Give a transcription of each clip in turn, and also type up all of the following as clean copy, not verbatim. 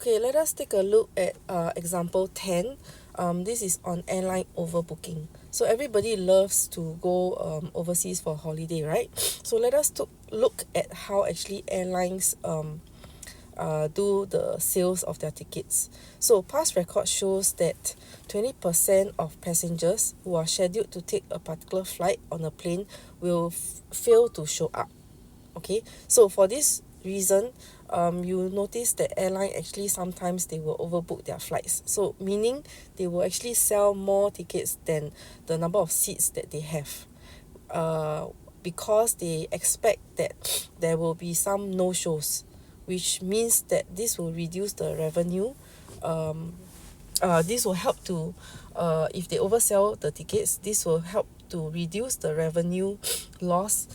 Okay, let us take a look at example 10. This is on airline overbooking. So everybody loves to go overseas for holiday, right? So let us look at how actually airlines do the sales of their tickets. So past record shows that 20% of passengers who are scheduled to take a particular flight on a plane will fail to show up. Okay, so for this reason, you notice that airline actually sometimes they will overbook their flights, so meaning they will actually sell more tickets than the number of seats that they have, uh, because they expect that there will be some no shows, which means that this will reduce the revenue. This will help to, if they oversell the tickets, this will help to reduce the revenue loss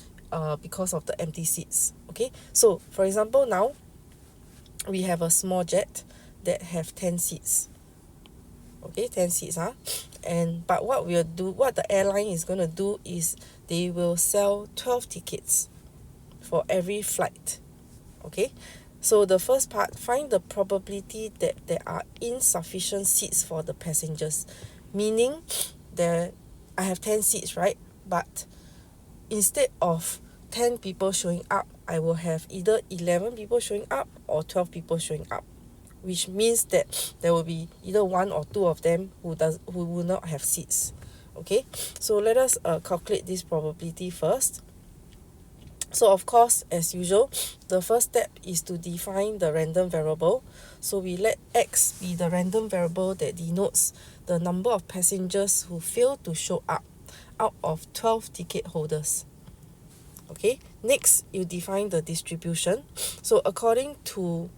because of the empty seats. Okay, so for example, now we have a small jet that have 10 seats. Okay, 10 seats, and but what the airline is going to do is they will sell 12 tickets for every flight. Okay, so the first part, find the probability that there are insufficient seats for the passengers, meaning there I have 10 seats, right? But instead of 10 people showing up, I will have either 11 people showing up or 12 people showing up, which means that there will be either one or two of them who will not have seats. Okay, so let us calculate this probability first. So of course, as usual, the first step is to define the random variable. So we let x be the random variable that denotes the number of passengers who fail to show up out of 12 ticket holders. Okay, next you define the distribution. So according to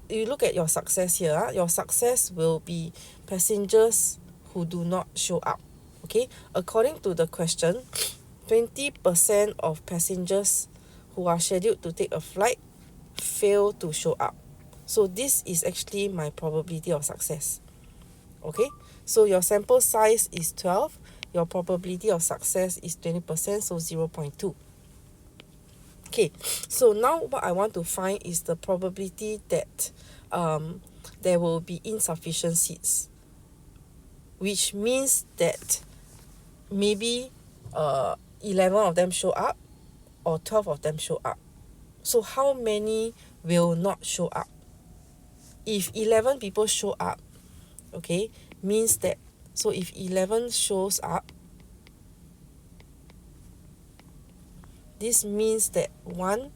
you look at your success here, your success will be passengers who do not show up. Okay, according to the question, 20% of passengers who are scheduled to take a flight fail to show up. So this is actually my probability of success. Okay, so your sample size is 12, your probability of success is 20%, so 0.2. Okay, so now what I want to find is the probability that there will be insufficient seats, which means that maybe 11 of them show up or 12 of them show up. So how many will not show up? If 11 people show up, okay, means that, so if 11 shows up, this means that 1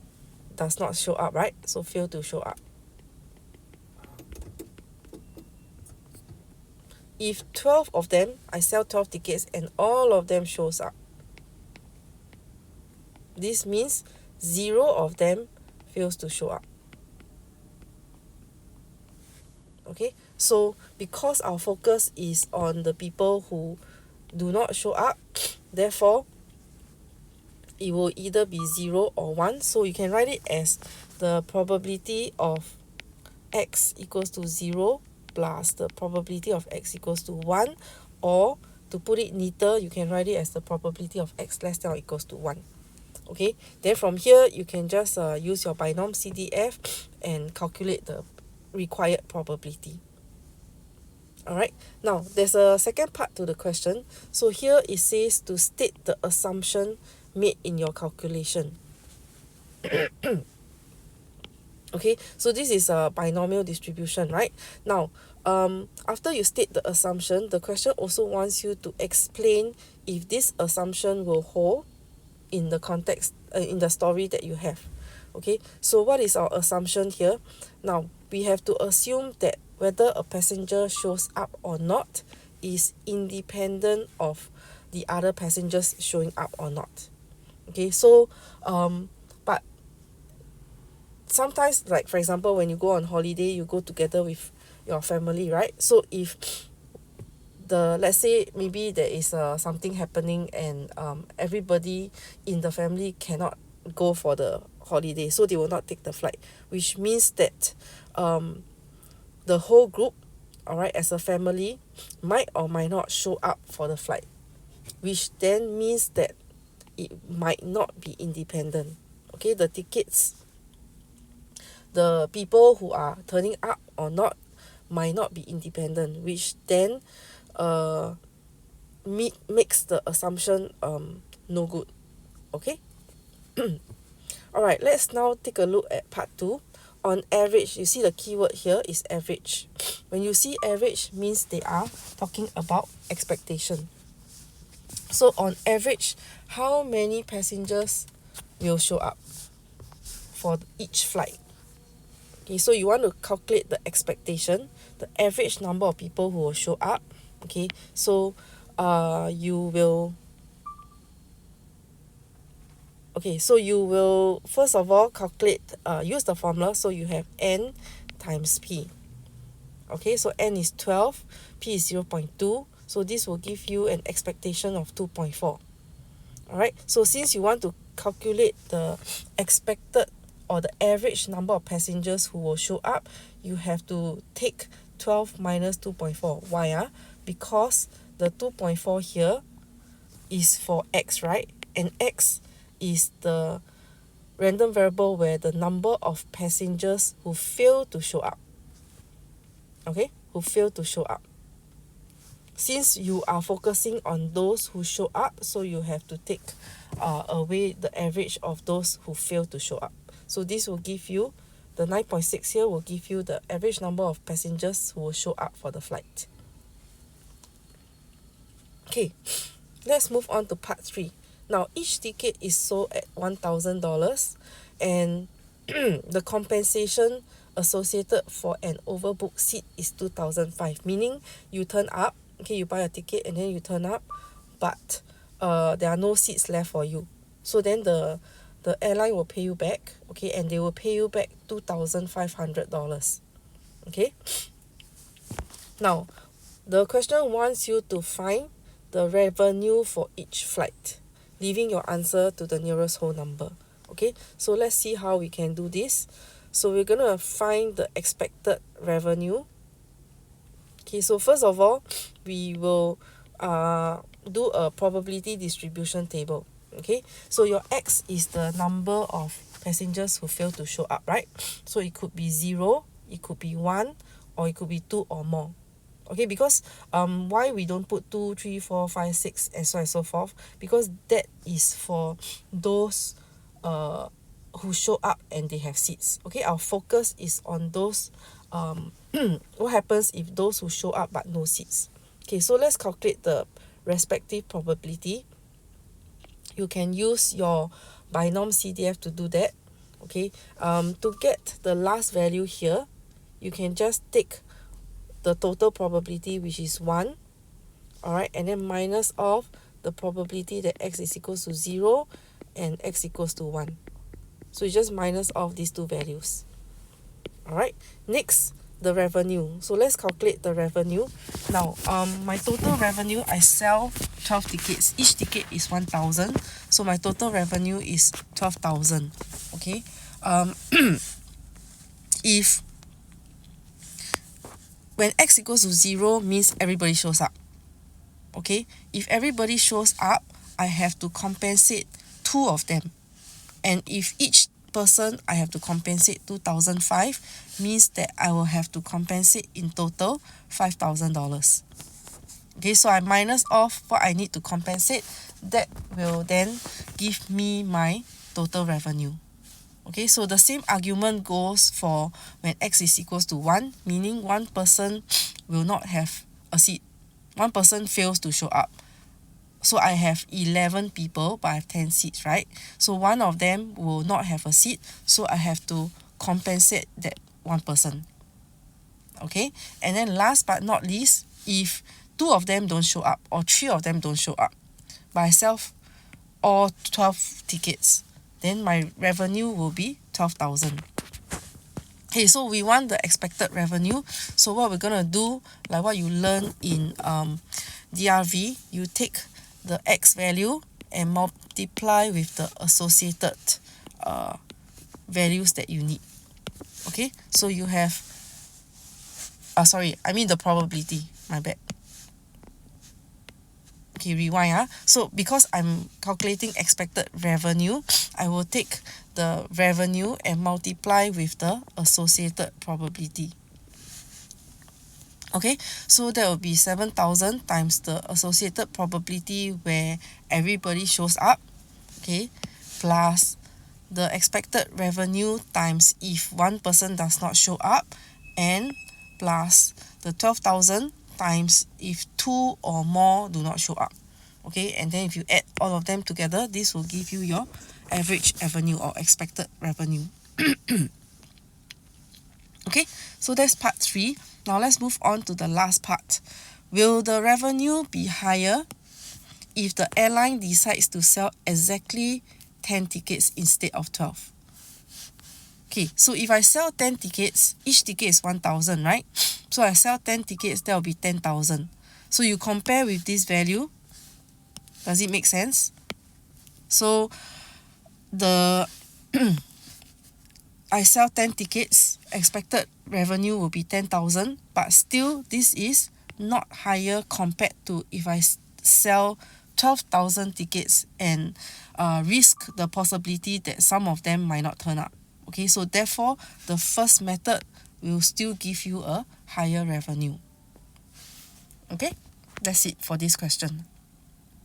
does not show up, right? So fail to show up. If 12 of them, I sell 12 tickets and all of them shows up, this means 0 of them fails to show up. Okay, so because our focus is on the people who do not show up, therefore it will either be 0 or 1. So you can write it as the probability of x equals to 0 plus the probability of x equals to 1, or to put it neater, you can write it as the probability of x less than or equals to 1. Okay, then from here you can just use your binom CDF and calculate the required probability. Alright, now there's a second part to the question. So here it says to state the assumption made in your calculation. Okay, so this is a binomial distribution, right? Now, after you state the assumption, the question also wants you to explain if this assumption will hold in the context, in the story that you have. Okay, so what is our assumption here? Now, we have to assume that whether a passenger shows up or not is independent of the other passengers showing up or not. Okay, so but sometimes, like for example, when you go on holiday, you go together with your family, right? So if let's say maybe there is something happening and everybody in the family cannot go for the holiday, so they will not take the flight, which means that the whole group, alright, as a family, might or might not show up for the flight, which then means that it might not be independent. Okay, the tickets the people who are turning up or not might not be independent, which then makes the assumption no good. Okay. Alright, let's now take a look at part 2. On average, you see the keyword here is average. When you see average, means they are talking about expectation. So on average, how many passengers will show up for each flight? Okay, so you want to calculate the expectation, the average number of people who will show up. Okay, so you will first of all calculate, use the formula. So you have n times p. Okay, so n is 12, p is 0.2, so this will give you an expectation of 2.4. Alright, so since you want to calculate the expected or the average number of passengers who will show up, you have to take 12 minus 2.4. Why? Because the 2.4 here is for x, right? And x is the random variable where the number of passengers who fail to show up. Okay, who fail to show up. Since you are focusing on those who show up, so you have to take away the average of those who fail to show up. So this will give you, the 9.6 here will give you the average number of passengers who will show up for the flight. Okay, let's move on to part 3. Now, each ticket is sold at $1,000 and the compensation associated for an overbooked seat is 2,005, meaning you turn up, okay, you buy a ticket and then you turn up, but there are no seats left for you. So then the airline will pay you back, okay, and they will pay you back $2,500. Okay. Now, the question wants you to find the revenue for each flight, leaving your answer to the nearest whole number. Okay, so let's see how we can do this. So we're gonna find the expected revenue. Okay, so first of all, we will do a probability distribution table. Okay, so your x is the number of passengers who fail to show up, right? So it could be 0, it could be 1, or it could be 2 or more. Okay, because why we don't put 2, 3, 4, 5, 6 and so on and so forth, because that is for those who show up and they have seats. Okay, our focus is on those what happens if those who show up but no seats. Okay, so let's calculate the respective probability. You can use your binom CDF to do that. Okay, to get the last value here, you can just take the total probability, which is 1, alright, and then minus off the probability that x is equals to 0 and x equals to 1. So you just minus off these two values. Alright, next, the revenue. So let's calculate the revenue. Now, my total revenue, I sell 12 tickets. Each ticket is 1,000. So my total revenue is 12,000. Okay. If when x equals to 0 means everybody shows up. Okay. If everybody shows up, I have to compensate 2 of them. And if each person I have to compensate 2,005, means that I will have to compensate in total $5,000. Okay, so I minus off what I need to compensate. That will then give me my total revenue. Okay, so the same argument goes for when x is equals to 1, meaning one person will not have a seat. One person fails to show up. So I have 11 people, but I have 10 seats, right? So one of them will not have a seat, so I have to compensate that one person. Okay, and then last but not least, if 2 of them don't show up or 3 of them don't show up, but I sell all 12 tickets, then my revenue will be 12,000. Okay, so we want the expected revenue. So what we're gonna do, like what you learn in DRV, you take the x value and multiply with the associated values that you need. Okay, so you have the probability, my bad. Okay, rewind. So because I'm calculating expected revenue, I will take the revenue and multiply with the associated probability. Okay, so that will be 7,000 times the associated probability where everybody shows up, okay, plus the expected revenue times if one person does not show up, and plus the 12,000 times if two or more do not show up. Okay, and then if you add all of them together, this will give you your average revenue or expected revenue. Okay, so that's part 3. Now let's move on to the last part. Will the revenue be higher if the airline decides to sell exactly 10 tickets instead of 12? Okay, so if I sell 10 tickets, each ticket is 1,000, right? So I sell 10 tickets, that will be 10,000. So you compare with this value. Does it make sense? So the I sell 10 tickets, expected revenue will be 10,000, but still this is not higher compared to if I sell 12,000 tickets and risk the possibility that some of them might not turn up. Okay, so therefore the first method will still give you a higher revenue. Okay, that's it for this question.